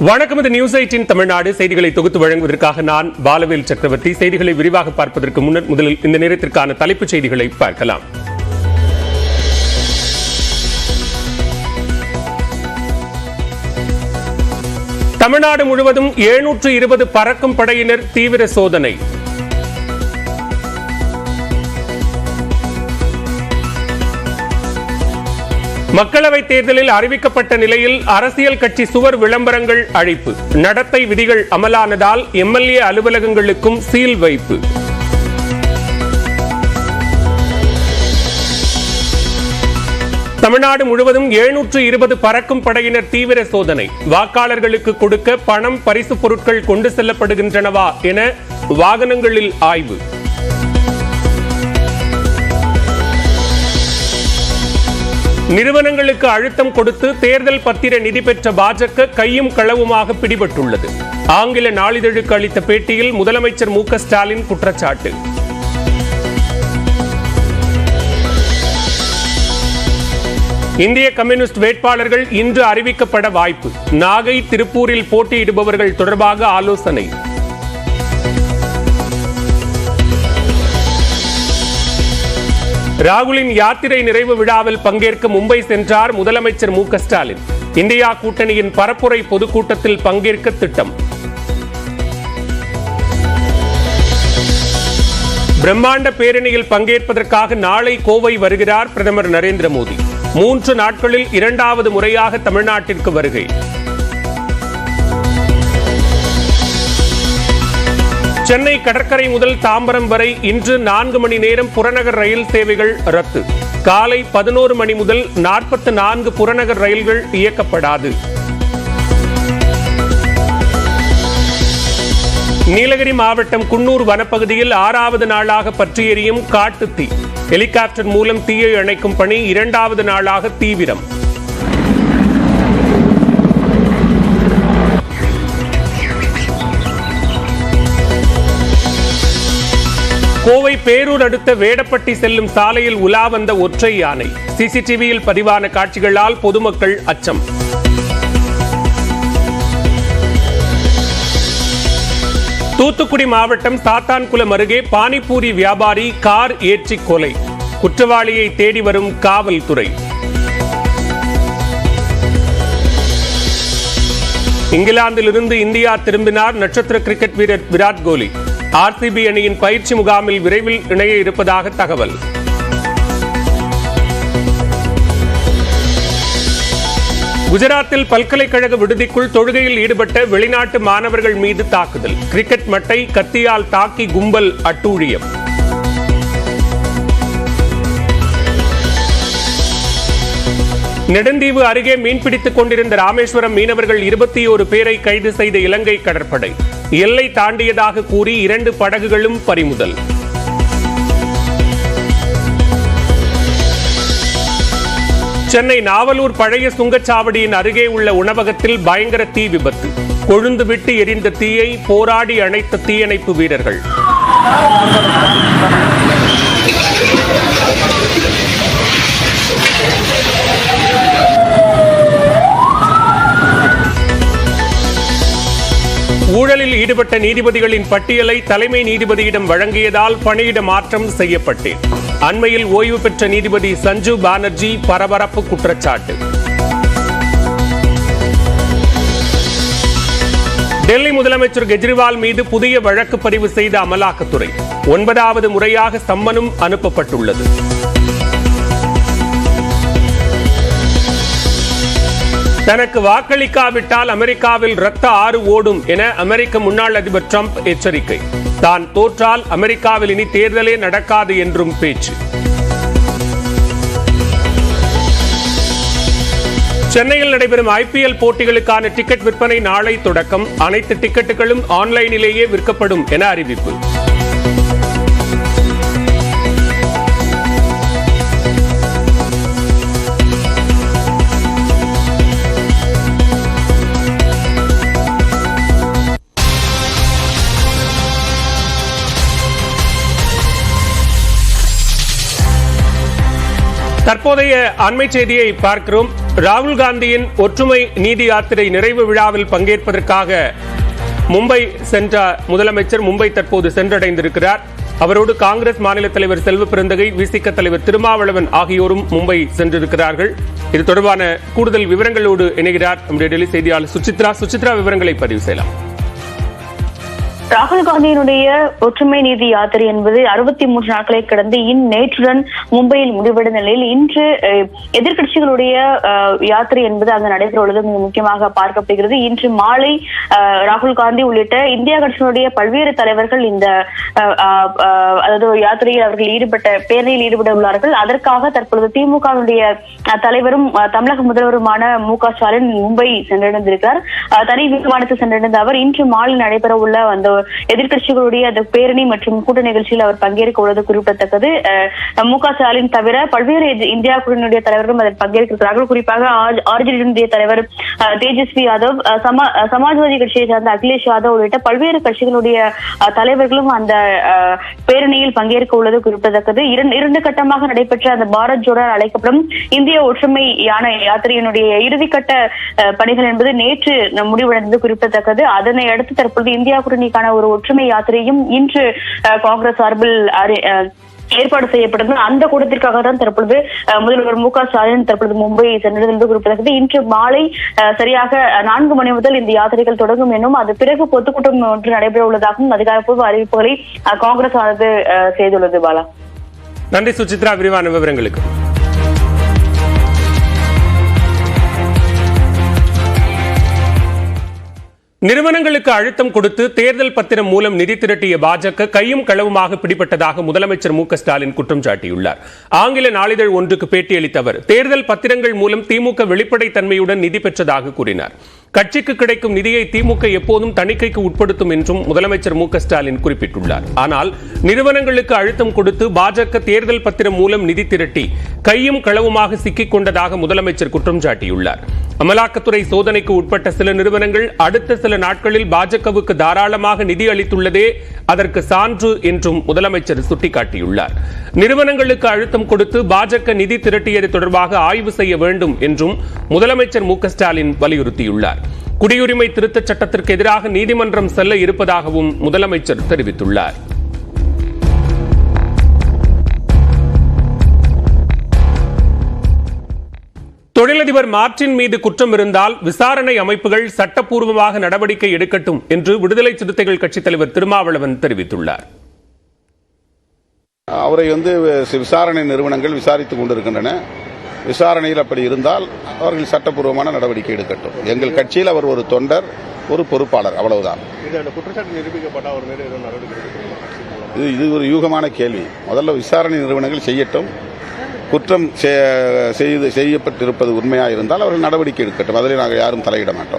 வணக்கம். இது நியூஸ் 18 தமிழ்நாடு செய்திகளை தொகுத்து வழங்குவதற்காக நான் பாலவேல் சக்கரவர்த்தி. செய்திகளை விரிவாக பார்ப்பதற்கு முன்னர் முதலில் இந்த நேரத்திற்கான தலைப்புச் செய்திகளை பார்க்கலாம். தமிழ்நாடு முழுவதும் 720 பறக்கும் படையினர் தீவிர சோதனை. மக்களவைத் தேர்தலில் அறிவிக்கப்பட்ட நிலையில் அரசியல் கட்சி சுவர் விளம்பரங்கள் அழிப்பு. நடத்தை விதிகள் அமலானதால் எம்எல்ஏ அலுவலகங்களுக்கும் சீல் வைப்பு. தமிழ்நாடு முழுவதும் 720 பறக்கும் படையினர் தீவிர சோதனை. வாக்காளர்களுக்கு கொடுக்க பணம், பரிசு பொருட்கள் கொண்டு செல்லப்படுகின்றனவா என வாகனங்களில் ஆய்வு. நிறுவனங்களுக்கு அழுத்தம் கொடுத்து தேர்தல் பத்திர நிதி பெற்ற பாஜக கையும் களவுமாக பிடிபட்டுள்ளது. ஆங்கில நாளிதழுக்கு அளித்த பேட்டியில் முதலமைச்சர் மு.க. ஸ்டாலின் குற்றச்சாட்டு. இந்திய கம்யூனிஸ்ட் வேட்பாளர்கள் இன்று அறிவிக்கப்பட வாய்ப்பு. நாகை, திருப்பூரில் போட்டியிடுபவர்கள் தொடர்பாக ஆலோசனை. ராகுலின் யாத்திரை நிறைவு விழாவில் பங்கேற்க மும்பை சென்றார் முதலமைச்சர் மு.க. ஸ்டாலின். இந்தியா கூட்டணியின் பரப்புரை பொதுக்கூட்டத்தில் பங்கேற்க திட்டம். பிரம்மாண்ட பேரணியில் பங்கேற்பதற்காக நாளை கோவை வருகிறார் பிரதமர் நரேந்திர மோடி. 3 நாட்களில் 2வது முறையாக தமிழ்நாட்டிற்கு வருகை. சென்னை கடற்கரை முதல் தாம்பரம் வரை இன்று 4 மணி நேரம் புறநகர் ரயில் சேவைகள் ரத்து. காலை 11 மணி முதல் 44 புறநகர் ரயில்கள் இயக்கப்படாது. நீலகிரி மாவட்டம் குன்னூர் வனப்பகுதியில் 6வது நாளாக பற்றி எரியும் காட்டு தீ. ஹெலிகாப்டர் மூலம் தீயை அணைக்கும் பணி 2வது நாளாக தீவிரம். கோவை பேரூர் அடுத்த வேடப்பட்டி செல்லும் சாலையில் உலா வந்த ஒற்றை யானை. சிசிடிவியில் பதிவான காட்சிகளால் பொதுமக்கள் அச்சம். தூத்துக்குடி மாவட்டம் சாத்தான்குளம் அருகே பானிபூரி வியாபாரி கார் ஏற்றி கொலை. குற்றவாளியை தேடி வரும் காவல்துறை. இங்கிலாந்திலிருந்து இந்தியா திரும்பினார் நட்சத்திர கிரிக்கெட் வீரர் விராட் கோலி. ஆர்சிபி அணியின் பயிற்சி முகாமில் விரைவில் இணைய இருப்பதாக தகவல். குஜராத்தில் பல்கலைக்கழக விடுதிக்குள் தொழுகையில் ஈடுபட்ட வெளிநாட்டு மாணவர்கள் மீது தாக்குதல். கிரிக்கெட் மட்டை கத்தியால் தாக்கி கும்பல் அட்டூழியம். நெடுந்தீவு அருகே மீன்பிடித்துக் கொண்டிருந்த ராமேஸ்வரம் மீனவர்கள் 21 பேரை கைது செய்த இலங்கை கடற்படை. எல்லை தாண்டியதாக கூறி 2 படகுகளும் பறிமுதல். சென்னை நாவலூர் பழைய சுங்கச்சாவடியின் அருகே உள்ள உணவகத்தில் பயங்கர தீ விபத்து. கொழுந்து விட்டு எரிந்த தீயை போராடி அணைத்த தீயணைப்பு வீரர்கள். ஊழலில் ஈடுபட்ட நீதிபதிகளின் பட்டியலை தலைமை நீதிபதியிடம் வழங்கியதால் பணியிட மாற்றம் செய்யப்பட்டேன். அண்மையில் ஓய்வு பெற்ற நீதிபதி சஞ்சு பானர்ஜி பரபரப்பு குற்றச்சாட்டு. டெல்லி முதலமைச்சர் கெஜ்ரிவால் மீது புதிய வழக்கு பதிவு செய்த அமலாக்கத்துறை. 9வது முறையாக சம்மனும் அனுப்பப்பட்டுள்ளது. தனக்கு வாக்களிக்காவிட்டால் அமெரிக்காவில் இரத்த ஆறு ஓடும் என அமெரிக்க முன்னாள் அதிபர் டிரம்ப் எச்சரிக்கை. தான் தோற்றால் அமெரிக்காவில் இனி தேர்தலே நடக்காது என்றும் பேச்சு. சென்னையில் நடைபெறும் ஐபிஎல் போட்டிகளுக்கான டிக்கெட் விற்பனை நாளை தொடக்கம். அனைத்து டிக்கெட்டுகளும் ஆன்லைனிலேயே விற்கப்படும் என அறிவிப்பு. தற்போதைய அண்மை செய்தியை பார்க்கிறோம். ராகுல் காந்தியின் ஒற்றுமை நீதி யாத்திரை நிறைவு விழாவில் பங்கேற்பதற்காக மும்பை சென்ற முதலமைச்சர் மும்பை தற்போது சென்றடைந்திருக்கிறார். அவரோடு காங்கிரஸ் மாநில தலைவர் செல்வ பெருந்தகை, விசிக தலைவர் திருமாவளவன் ஆகியோரும் மும்பை சென்றிருக்கிறார்கள். இது தொடர்பான கூடுதல் விவரங்களோடு இணைகிறார் நம்முடைய டெல்லி செய்தியாளர் சுசித்ரா. விவரங்களை பதிவு செய்யலாம். ராகுல் காந்தியினுடைய ஒற்றுமை நீதி யாத்திரை என்பது 63 நாட்களை கடந்து நேற்றுடன் மும்பையில் முடிவடைந்த நிலையில் இன்று எதிர்கட்சிகளுடைய யாத்திரை என்பது அங்கு நடைபெறுவது மிக முக்கியமாக பார்க்கப்படுகிறது. இன்று மாலை ராகுல் காந்தி உள்ளிட்ட இந்தியா கட்சியினுடைய பல்வேறு தலைவர்கள் இந்த அதாவது யாத்திரையில் அவர்கள் பேரணியில் ஈடுபட உள்ளார்கள். அதற்காக தற்பொழுது திமுகவுடைய தலைவரும் தமிழக முதல்வருமான மு.க. ஸ்டாலின் மும்பை சென்றடைந்திருக்கிறார். தனி விமானத்தில் சென்றடைந்த அவர் இன்று மாலை நடைபெற உள்ள அந்த எதிர்கட்சிகளுடைய அந்த பேரணி மற்றும் கூட்ட நிகழ்ச்சியில் அவர் பங்கேற்க உள்ளது குறிப்பிடத்தக்கது. மு.க. ஸ்டாலின் தவிர பல்வேறு இந்தியா கூட்டணியுடைய தலைவர்களும் அதில் பங்கேற்கிறார்கள். குறிப்பாக ஆர்ஜேடி தலைவர் தேஜஸ்வி யாதவ், சமாஜ்வாதி கட்சியை சார்ந்த அகிலேஷ் யாதவ் உள்ளிட்ட பல்வேறு கட்சிகளுடைய தலைவர்களும் அந்த பேரணியில் பங்கேற்க உள்ளது குறிப்பிடத்தக்கது. இரண்டு கட்டமாக நடைபெற்ற அந்த பாரத் ஜோடோ அழைக்கப்படும் இந்திய ஒற்றுமை யாத்திரையினுடைய இறுதிக்கட்ட பணிகள் என்பது நேற்று முடிவடைந்தது குறிப்பிடத்தக்கது. அதனை அடுத்து தற்போது இந்தியா கூட்டணிக்கான ஒரு ஒற்றுமை யாத்திரையும் இன்று காங்கிரஸ் சார்பில் ஏற்பாடு செய்யப்பட்டது. அந்த கூட்டத்திற்காக தான் தற்பொழுது முதல்வர் மு.க. ஸ்டாலின் தற்பொழுது மும்பை சென்றது குறிப்பிடத்தக்கது. இன்று மாலை சரியாக 4 மணி முதல் இந்த யாத்திரைகள் தொடங்கும் என்றும் அது பிறகு பொதுக்கூட்டம் ஒன்று நடைபெற உள்ளதாகவும் அதிகாரப்பூர்வ அறிவிப்புகளை காங்கிரஸ் ஆனது செய்துள்ளது. பாலா, நன்றி சுசித்ரா, விரிவான விவரங்களுக்கு. நிறுவனங்களுக்கு அழுத்தம் கொடுத்து தேர்தல் பத்திரம் மூலம் நிதி திரட்டிய பாஜக கையும் களவுமாக பிடிபட்டதாக முதலமைச்சர் மு.க. ஸ்டாலின் குற்றம் சாட்டியுள்ளார். ஆங்கில நாளிதழ் ஒன்றுக்கு பேட்டியளித்த அவர் தேர்தல் பத்திரங்கள் மூலம் திமுக வெளிப்படைத்தன்மையுடன் நிதி பெற்றதாக கூறினார். கட்சிக்கு கிடைக்கும் நிதியை திமுக எப்போதும் தணிக்கைக்கு உட்படுத்தும் என்றும் முதலமைச்சர் மு.க. ஸ்டாலின் குறிப்பிட்டுள்ளார். ஆனால் நிறுவனங்களுக்கு அழுத்தம் கொடுத்து பாஜக தேர்தல் பத்திரம் மூலம் நிதி திரட்டி கையும் களவுமாக சிக்கிக் கொண்டதாக முதலமைச்சர் குற்றம் சாட்டியுள்ளார். அமலாக்கத்துறை சோதனைக்கு உட்பட்ட சில நிறுவனங்கள் அடுத்த சில நாட்களில் பாஜகவுக்கு தாராளமாக நிதி அளித்துள்ளதே அதற்கு சான்று என்றும் முதலமைச்சர் சுட்டிக்காட்டியுள்ளார். நிறுவனங்களுக்கு அழுத்தம் கொடுத்து பாஜக நிதி திரட்டியது தொடர்பாக ஆய்வு செய்ய வேண்டும் என்றும் முதலமைச்சர் மு.க. ஸ்டாலின் வலியுறுத்தியுள்ளார். குடியுரிமை திருத்தச் சட்டத்திற்கு எதிராக நீதிமன்றம் செல்ல இருப்பதாகவும் முதலமைச்சர் தெரிவித்துள்ளார். தொழிலதிபர் மார்டின் மீது குற்றம் இருந்தால் விசாரணை அமைப்புகள் சட்டப்பூர்வமாக நடவடிக்கை எடுக்கட்டும் என்று விடுதலை சிறுத்தைகள் கட்சித் தலைவர் திருமாவளவன் தெரிவித்துள்ளார். அவரை விசாரணை நிறுவனங்கள் விசாரித்துக் கொண்டிருக்கின்றன. விசாரணையில் அப்படி இருந்தால் அவர்கள் சட்டப்பூர்வமான நடவடிக்கை எடுக்கட்டும். எங்கள் கட்சியில் அவர் ஒரு தொண்டர், ஒரு பொறுப்பாளர், அவ்வளவுதான். இது ஒரு யூகமான கேள்வி. முதல்ல விசாரணை நிறுவனங்கள் செய்யட்டும். குற்றம் செய்யப்பட்டிருப்பது உண்மையாக இருந்தால் அவர்கள் நடவடிக்கை எடுக்கட்டும். அதில் நாங்கள் யாரும் தலையிட மாட்டோம்.